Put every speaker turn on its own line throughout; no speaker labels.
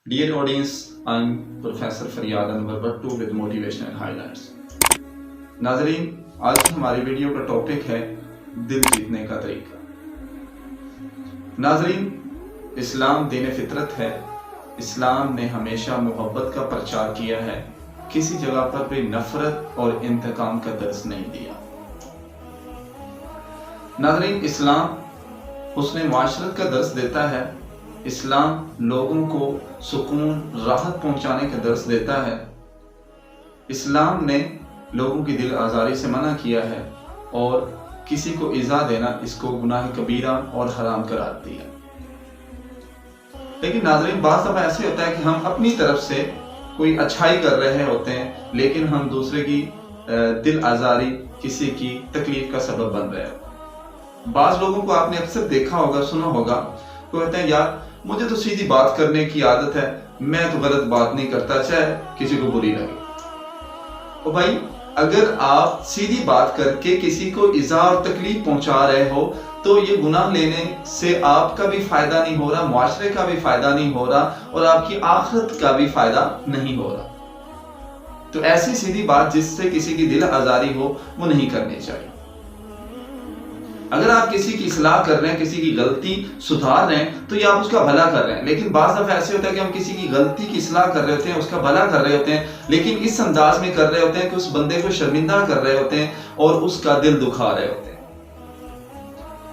Dear audience, I'm Professor Faryad Anwar Bhattu with Motivational Highlights. नाजरीन, आज की हमारी वीडियो का टॉपिक है दिल जीतने का तरीका। नाजरीन, इस्लाम दीन फितरत है। इस्लाम ने हमेशा मोहब्बत का प्रचार किया है, किसी जगह पर भी नफरत और इंतकाम का दर्स नहीं दिया। नाजरीन, इस्लाम हुस्न माशरत का दर्स देता है। इस्लाम लोगों को सुकून राहत पहुंचाने का दर्स देता है। इस्लाम ने लोगों की दिल आज़ारी से मना किया है और किसी को इज़ा देना इसको गुनाह कबीरा और हराम करार दिया। लेकिन नाज़रीन, बात दफ़ा ऐसे होता है कि हम अपनी तरफ से कोई अच्छाई कर रहे होते हैं, लेकिन हम दूसरे की दिल आज़ारी, किसी की तकलीफ का सबब बन रहे हैं। बाज़ लोगों को आपने अक्सर देखा होगा, सुना होगा, वो कहते हैं यार मुझे तो सीधी बात करने की आदत है, मैं तो गलत बात नहीं करता, चाहे किसी को बुरी लगे। तो भाई, अगर आप सीधी बात करके किसी को इज़ा और तकलीफ पहुंचा रहे हो तो ये गुनाह लेने से आपका भी फायदा नहीं हो रहा, मुआशरे का भी फायदा नहीं हो रहा और आपकी आखिरत का भी फायदा नहीं हो रहा। तो ऐसी सीधी बात जिससे किसी की दिल आज़ारी हो वो नहीं करनी चाहिए। अगर आप किसी की इस्लाह कर रहे हैं, किसी की गलती सुधार रहे हैं, तो ये आप उसका भला कर रहे हैं। लेकिन बाज़ दफ़ा ऐसे होता है कि हम किसी की गलती की इस्लाह कर रहे होते हैं, उसका भला कर रहे होते हैं, लेकिन इस अंदाज में कर रहे होते हैं कि उस बंदे को शर्मिंदा कर रहे होते हैं और उसका दिल दुखा रहे होते हैं।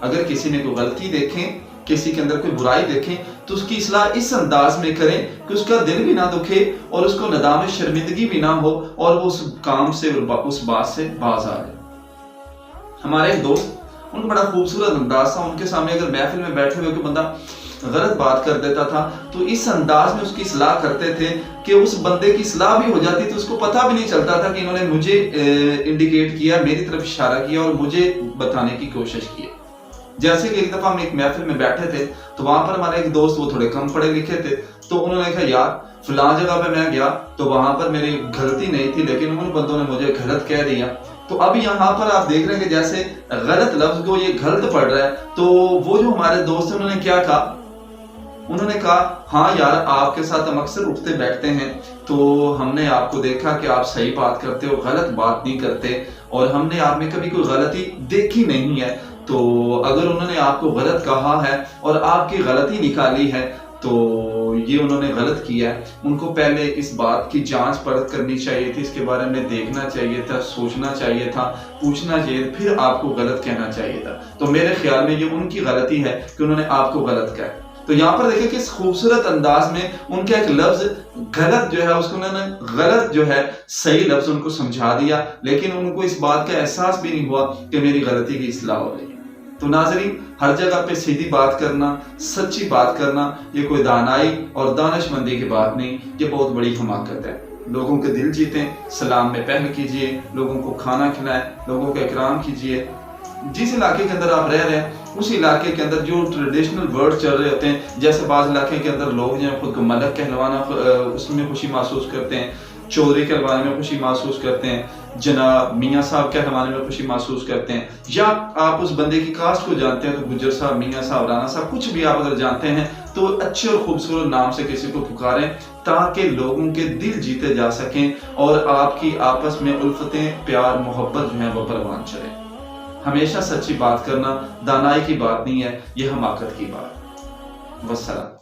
अगर किसी ने कोई गलती देखें, किसी के अंदर कोई बुराई देखें, तो उसकी इस्लाह इस अंदाज में करें कि उसका दिल भी ना दुखे और उसको नदाम शर्मिंदगी भी ना हो और वो उस काम से, उस बात से बाज आ जाए। हमारे एक दोस्त, उनको बड़ा खूबसूरत अंदाज था। उनके सामने अगर महफिल में बैठे हुए कोई बंदा गलत बात कर देता था तो इस अंदाज में उसकी इस्लाह करते थे कि उस बंदे की इस्लाह भी हो जाती थी, उसको पता भी नहीं चलता था कि इन्होंने मुझे इंडिकेट किया, मेरी तरफ इशारा किया और मुझे बताने की कोशिश की। जैसे कि एक दफा हम एक महफिल में बैठे थे तो वहां पर हमारे एक दोस्त, वो थोड़े कम पढ़े लिखे थे, तो उन्होंने कहा यार फलां जगह पे मैं गया तो वहां पर मेरी गलती नहीं थी, लेकिन उन बंदों ने मुझे गलत कह दिया। तो अब यहाँ पर आप देख रहे हैं कि जैसे गलत लफ्ज को ये गलत पड़ रहा है, तो वो जो हमारे दोस्त हैं उन्होंने क्या कहा, उन्होंने कहा हाँ यार, आपके साथ हम अक्सर उठते बैठते हैं तो हमने आपको देखा कि आप सही बात करते हो, गलत बात नहीं करते और हमने आप में कभी कोई गलती देखी नहीं है। तो अगर उन्होंने आपको गलत कहा है और आपकी गलती निकाली है तो ये उन्होंने गलत किया है। उनको पहले इस बात की जांच परख करनी चाहिए थी, इसके बारे में देखना चाहिए था, सोचना चाहिए था, पूछना चाहिए, फिर आपको गलत कहना चाहिए था। तो मेरे ख्याल में ये उनकी गलती है कि उन्होंने आपको गलत कहा। तो यहाँ पर देखिए किस खूबसूरत अंदाज में उनका एक लफ्ज गलत जो है उसको उन्होंने गलत जो है सही लफ्ज उनको समझा दिया, लेकिन उनको इस बात का एहसास भी नहीं हुआ कि मेरी गलती की इस्लाह हो रही है। तो नाजरीन, हर जगह पे सीधी बात करना, सच्ची बात करना, ये कोई दानाई और दानिशमंदी की बात नहीं, ये बहुत बड़ी हमाकत है। लोगों के दिल जीतें, सलाम में पहल कीजिए, लोगों को खाना खिलाएं, लोगों का इकराम कीजिए। जिस इलाके के अंदर आप रह रहे हैं उस इलाके के अंदर जो ट्रेडिशनल वर्ड चल रहे होते हैं, जैसे बाज़ इलाके के अंदर लोग जो खुद को मलक कहलवाना उसमें खुशी महसूस करते हैं, चौधरी कहलवाने में खुशी महसूस करते हैं, जनाब मियाँ साहब कहलवाने में खुशी महसूस करते हैं, या आप उस बंदे की कास्ट को जानते हैं तो गुज्जर साहब, मियाँ साहब, राणा साहब, कुछ भी आप अगर जानते हैं तो अच्छे और खूबसूरत नाम से किसी को पुकारें ताकि लोगों के दिल जीते जा सकें और आपकी आपस में उल्फतें, प्यार, मोहब्बत जो है वो परवान चले। हमेशा सच्ची बात करना दानाई की बात नहीं है, ये हमाकत की बात। वस्सलाम।